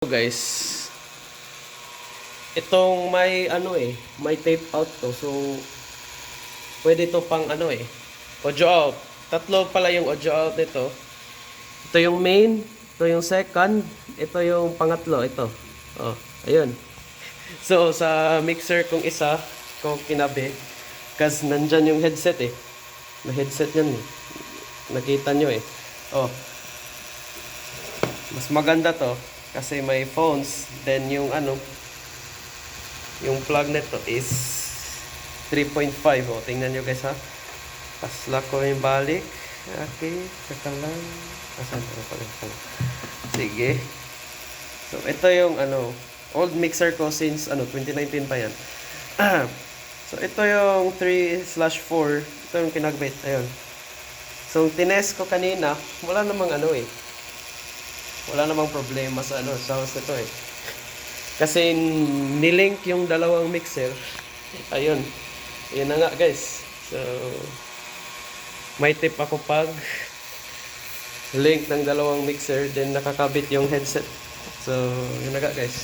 Guys, itong may may tape out to. So pwede to pang audio out. Tatlo pala yung audio out nito. Ito yung main, ito yung second, ito yung pangatlo, ito. Oh, ayun. So sa mixer kong isa ko kinabi kasi nandyan yung headset na headset yan nakita nyo oh, mas maganda to kasi may phones, then yung yung plug nito is 3.5. Oh, tingnan nyo guys ha. Pasla ko yung balik. Okay, saka lang. Asan ko pala? Sige. So ito yung old mixer ko since 2019 pa yan. So ito yung 3/4. Ito yung kinagbit. Ayun. So tinest ko kanina, wala namang wala namang problema sa sounds nito kasi nilink yung dalawang mixer. Ayun. Ayun na nga guys. So may tip ako pag link ng dalawang mixer then nakakabit yung headset. So yun na nga guys.